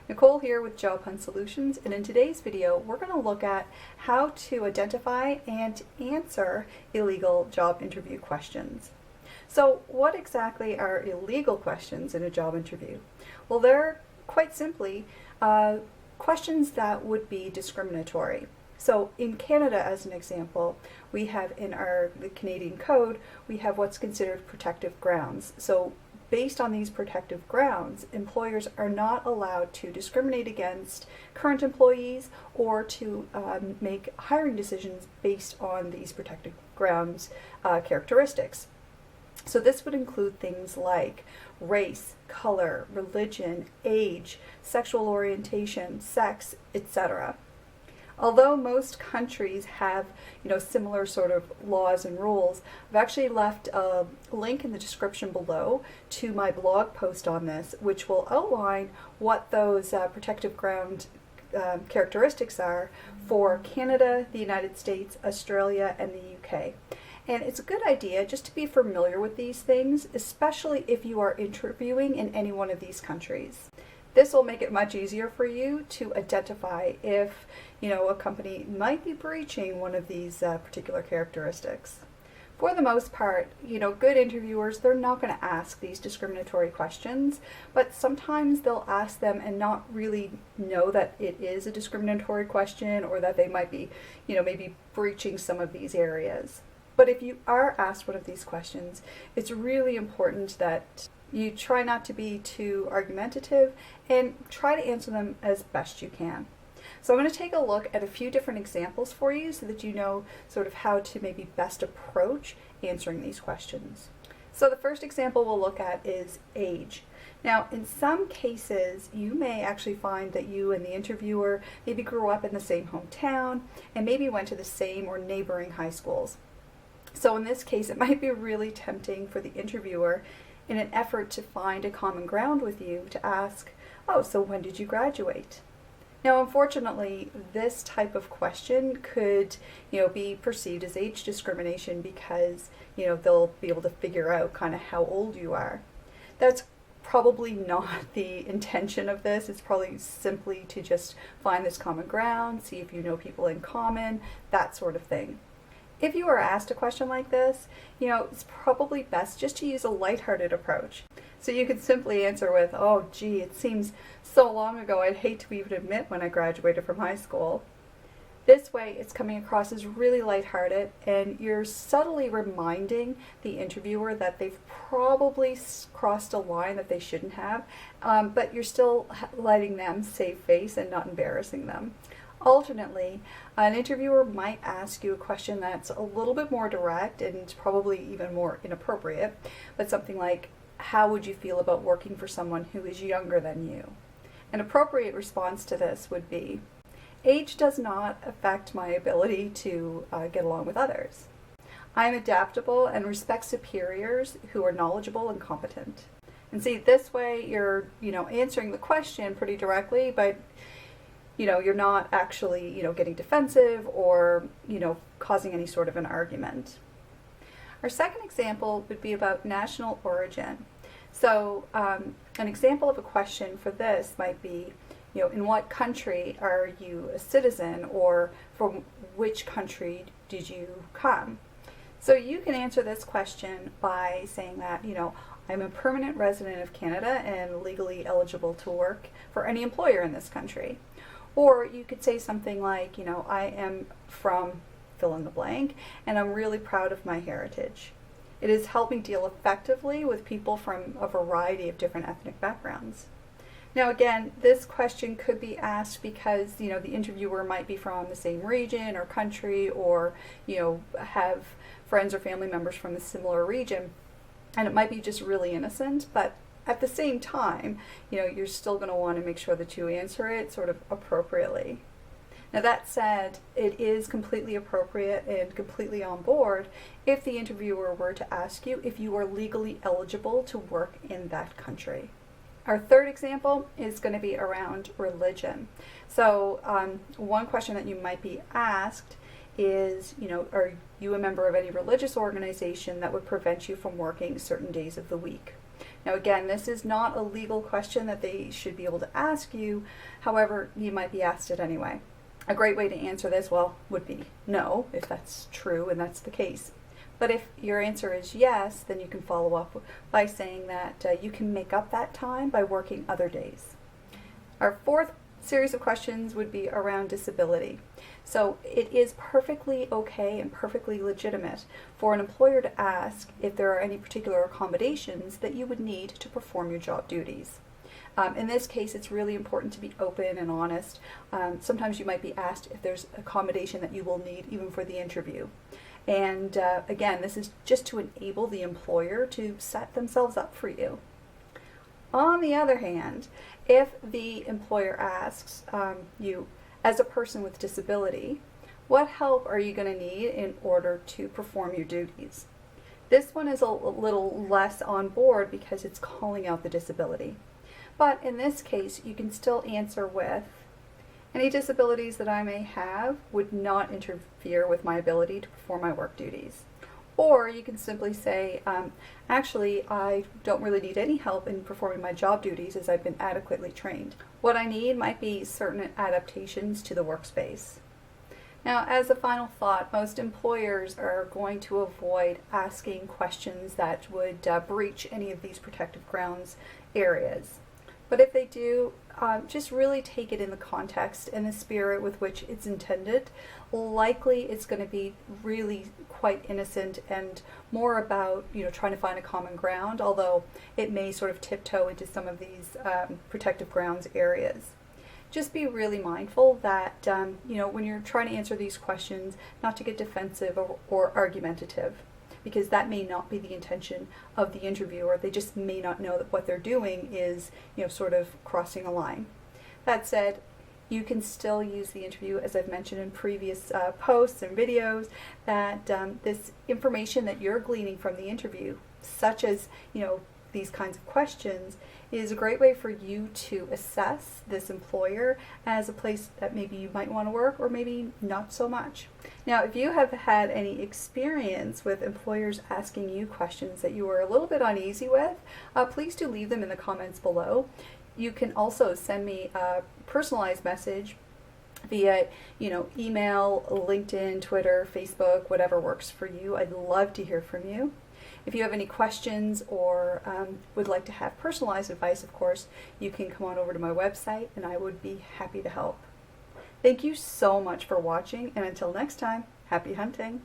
Nicole here with Job Hunt Solutions, and in today's video we're going to look at how to identify and answer illegal job interview questions. So what exactly are illegal questions in a job interview? Well, they're quite simply questions that would be discriminatory. So in Canada, as an example, we have in the Canadian Code, we have what's considered protective grounds. So based on these protective grounds, employers are not allowed to discriminate against current employees or to make hiring decisions based on these protective grounds characteristics. So this would include things like race, color, religion, age, sexual orientation, sex, etc. Although most countries have, similar sort of laws and rules, I've actually left a link in the description below to my blog post on this, which will outline what those protective ground characteristics are for Canada, the United States, Australia, and the UK. And it's a good idea just to be familiar with these things, especially if you are interviewing in any one of these countries. This will make it much easier for you to identify if, a company might be breaching one of these particular characteristics. For the most part, good interviewers, they're not going to ask these discriminatory questions, but sometimes they'll ask them and not really know that it is a discriminatory question or that they might be, maybe breaching some of these areas. But if you are asked one of these questions, it's really important that you try not to be too argumentative and try to answer them as best you can. So I'm going to take a look at a few different examples for you so that you know sort of how to maybe best approach answering these questions. So the first example we'll look at is age. Now, in some cases, you may actually find that you and the interviewer maybe grew up in the same hometown and maybe went to the same or neighboring high schools. So in this case, it might be really tempting for the interviewer, in an effort to find a common ground with you, to ask, oh, so when did you graduate? Now, unfortunately, this type of question could, be perceived as age discrimination because, they'll be able to figure out kind of how old you are. That's probably not the intention of this. It's probably simply to just find this common ground, see if you know people in common, that sort of thing. If you are asked a question like this, it's probably best just to use a lighthearted approach. So you could simply answer with, oh gee, it seems so long ago, I'd hate to even admit when I graduated from high school. This way, it's coming across as really lighthearted, and you're subtly reminding the interviewer that they've probably crossed a line that they shouldn't have, but you're still letting them save face and not embarrassing them. Alternately, an interviewer might ask you a question that's a little bit more direct and probably even more inappropriate, but something like, how would you feel about working for someone who is younger than you? An appropriate response to this would be, age does not affect my ability to get along with others. I am adaptable and respect superiors who are knowledgeable and competent. And see, this way you're, answering the question pretty directly, but you're not actually, getting defensive or, causing any sort of an argument. Our second example would be about national origin. So an example of a question for this might be, in what country are you a citizen, or from which country did you come? So you can answer this question by saying that, I'm a permanent resident of Canada and legally eligible to work for any employer in this country. Or you could say something like, I am from fill in the blank, and I'm really proud of my heritage. It has helped me deal effectively with people from a variety of different ethnic backgrounds. Now again, this question could be asked because, the interviewer might be from the same region or country, or, have friends or family members from a similar region, and it might be just really innocent, but at the same time, you're still going to want to make sure that you answer it sort of appropriately. Now that said, it is completely appropriate and completely on board if the interviewer were to ask you if you are legally eligible to work in that country. Our third example is going to be around religion. So one question that you might be asked is, are you a member of any religious organization that would prevent you from working certain days of the week? Now again, this is not a legal question that they should be able to ask you. However, you might be asked it anyway. A great way to answer this, well, would be no, if that's true and that's the case. But if your answer is yes, then you can follow up by saying that you can make up that time by working other days. Our fourth series of questions would be around disability. So it is perfectly okay and perfectly legitimate for an employer to ask if there are any particular accommodations that you would need to perform your job duties. In this case, it's really important to be open and honest. Sometimes you might be asked if there's accommodation that you will need even for the interview. And again, this is just to enable the employer to set themselves up for you. On the other hand, if the employer asks you, as a person with disability, what help are you going to need in order to perform your duties? This one is a little less on board because it's calling out the disability. But in this case, you can still answer with, any disabilities that I may have would not interfere with my ability to perform my work duties. Or you can simply say, actually, I don't really need any help in performing my job duties as I've been adequately trained. What I need might be certain adaptations to the workspace. Now, as a final thought, most employers are going to avoid asking questions that would breach any of these protective grounds areas. But if they do, just really take it in the context and the spirit with which it's intended. Likely it's going to be really quite innocent and more about, trying to find a common ground, although it may sort of tiptoe into some of these protective grounds areas. Just be really mindful that, when you're trying to answer these questions, not to get defensive or argumentative, because that may not be the intention of the interviewer. They just may not know that what they're doing is, sort of crossing a line. That said, you can still use the interview, as I've mentioned in previous posts and videos, that this information that you're gleaning from the interview, such as, these kinds of questions, is a great way for you to assess this employer as a place that maybe you might want to work or maybe not so much. Now, if you have had any experience with employers asking you questions that you were a little bit uneasy with, please do leave them in the comments below. You can also send me a personalized message via, email, LinkedIn, Twitter, Facebook, whatever works for you. I'd love to hear from you. If you have any questions or would like to have personalized advice, of course, you can come on over to my website and I would be happy to help. Thank you so much for watching, and until next time, happy hunting!